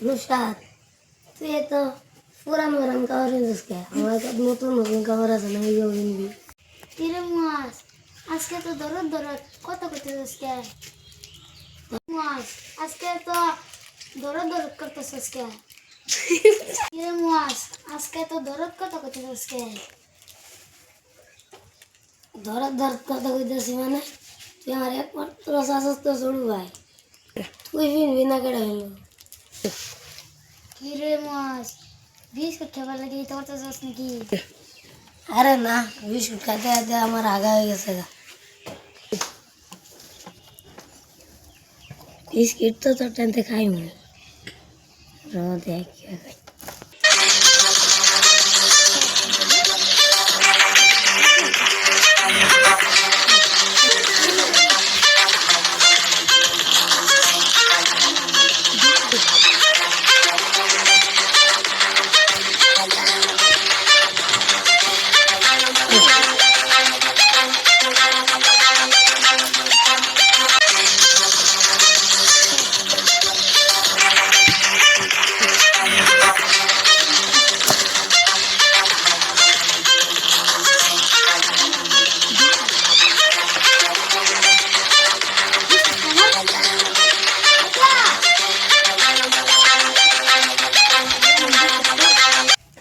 নুসরাত, তুই এত পুরান পুরান কাপড় কিনছিস কে? আমার কাছে নতুন নতুন কাপড় আছে না, ওইগুলো কিনবি। কিরে মাস, আজকে তো দরদ দরদ কত করতেছিস কে? মাস, আজকে তো দরদ দরদ করতেছিস কে? কিরে মাস, আজকে তো দরদ কত করতেছিস কে? ধরার ধর কথা কইতেছি মানে, তুই আমার একমাত্র শাসস তো ছোড়ু ভাই, তুই কিনবি না কেটে হইল? কিরে মাস, বিস্কুট খাবার লাগে তো করতেছিস নাকি? আরে না, বিস্কুট খাইতে খাইতে আমার আগা হয়ে গেছে গা। বিস্কিট তো তোর টানতে খাই মনে দেখ কি খাই।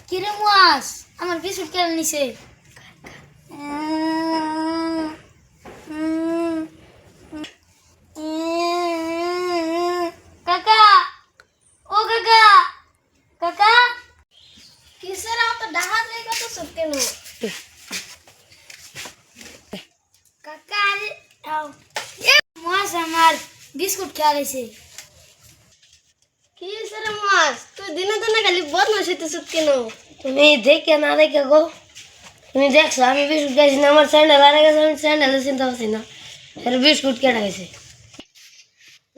কিরে মাস, আমার বিস্কুট কেন নিছে? কাকা, ও কাকা, কাকা, কিসের এত ডাহাত হয়ে গেছে কেন? কাকা, আরে আও, মাস আমার বিস্কুট খেয়ালাইছে। কি রে মাস, তুই দিনে দিনে খালি বদমাশ হইতেছ কেন? তুমি দেখে না দেখে গো, তুমি দেখছো আমি বিস্কুট খাইছি না, আমার স্যান্ডেল আরে গেছে, আমি স্যান্ডেলের চিন্তা করছি না, এর বিস্কুট কেটে গেছে।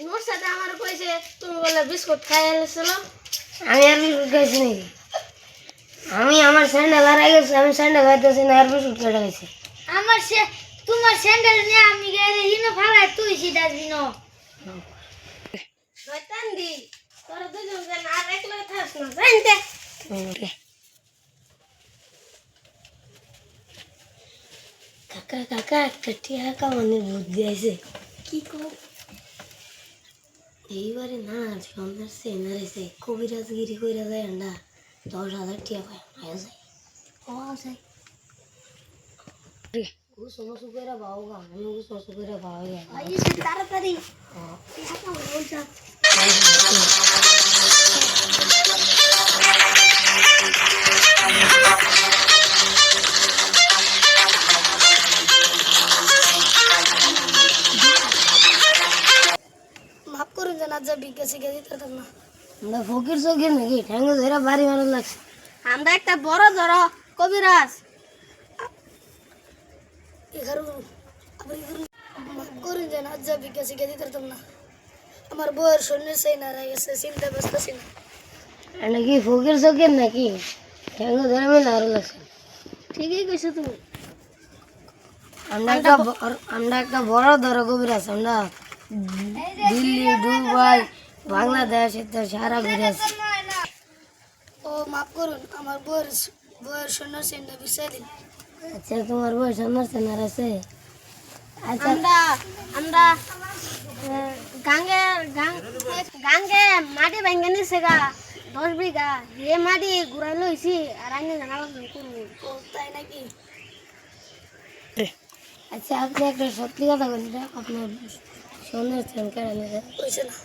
মোর সাথে আমার কইছে তুমি বলে বিস্কুট খাই আনছিল। আমি আর বিস্কুট খাইছি নাকি? আমি আমার স্যান্ডেল আরে গেছে, আমি স্যান্ডেল খাইতেছি না, আর বিস্কুট কেটে গেছে। আমার সে তোমার স্যান্ডেল নিয়ে আমি গেলে ইনো ফালাই তুই সিধা দিনো শয়তান দি, তোর দুজন যেন আর একলা থাস না জানতে। কাকা কাকা, একটা টিয়া কামানের বুদ্ধি আছে। কি কো? এইবারে না সন্ধ্যার সেনারেছে কবিরাজগিরি কইরা যায় না, 10,000 টিয়া পায় আয়া যায়। ও যাই গুছো মুছো কইরা বাও গা, আমি গুছো মুছো কইরা বাও গা। আইছে তাড়াতাড়ি টাকা বলছা। মাফ করুন যেন আজ বিকাশে গিয়ে দিতে পারতাম না। আমরা ফকির চকির নাকি ঠ্যাঙ্গে ধরে বাড়ি মারার লাগছে। আমরা একটা বড় ধরো কবিরাজ মাফ করুন যেন আজ বিকাশে গিয়ে দিতে পারতাম না। আমার বউয়ের শরীর সেই না রয়ে গেছে, চিন্তা বসতেছি না। নাকি ফকির চকির নাকি ঠ্যাঙ্গে ধরে মেলে আরো লাগছে। ঠিকই কইছো তুমি। আমরা একটা বড় ধরো কবিরাজ, আমরা দিল্লি, দুবাই, বাংলাদেশ তো সারা ঘুরে আছি। ও মাফ করুন, আমার বউয়ের শরীর সেই না বিষয় দিন। আচ্ছা তোমার বয়স আমার চেনার আছে? আচ্ছা আমরা গাঙ্গে মাটি ভাঙ্গে নিছে গা 10 বিঘা, হে মাটি ঘুরাই লইছি আর আমি জানালাম করবো। ও তাই নাকি? আচ্ছা আপনি একটা সত্যি কথা বলুন, আপনার সন্ধ্যের চেন কেড়ে নিয়ে কইছে না,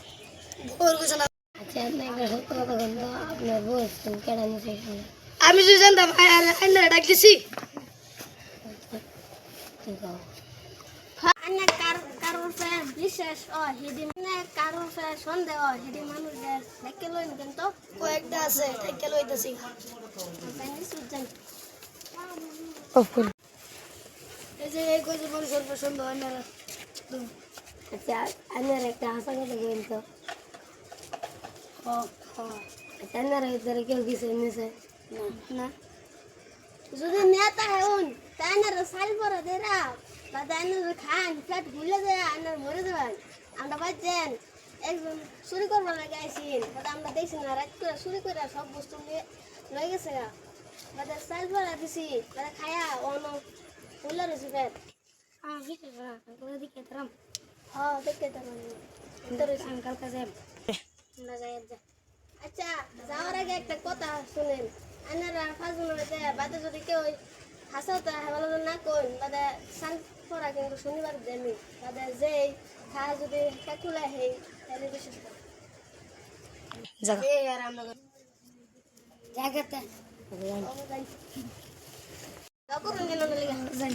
বউয়ের কইছে না। আচ্ছা আপনি একটা সত্যি কথা বলুন তো, আপনার বয়স চেন কেড়ে নিয়ে আমি যদি জানতাম আইনা ডাকতেছি। আইনা কারোর বিশ্বাস হেডি মানে কারোর সন্দেহ হেডি মানুষ দেখে লইন কিন্তু কয়েকটা আছে দেখে লইতেছি। এই যে এই কইছে মানুষের সন্দেহ হয় না। আচ্ছা আপনার একটা হাসা কথা বলুন তো, আচ্ছা আপনার ভিতরে কেউ কিছু নিছে না যদি নেতা হন তাই না সাল পরে দেরা বাদে আইনের খান ফ্ল্যাট ভুলে যায় আইনের মরে যাবেন আমরা বাজছেন একজন চুরি করবার লাগে আইসিন বাদে আমরা দেখছি না রাত করে চুরি করে সব বস্তু নিয়ে লয়ে গেছে গা বাদে চাল ফেলা দিছি বাদে খায়া অন ভুলে রয়েছি ফের আমার বিশ্বাস না আঙ্কেল দিকে তারাম হ্যাঁ দেখতে তার আঙ্কাল কাছে আমরা যাই যা আচ্ছা যাওয়ার আগে একটা কথা শুনেন আইনারা ফাজুনতে বাদে যদি কেউ হাসাতে ভালো না কই বাদে সান পড়া কিন্তু শনিবার দেমি বাদে যেই খা যদি কাকুলা হেই তাহলে বিশ্বাস করে জায়গা এই আর আমরা জায়গাতে যাই করুন কেন যাই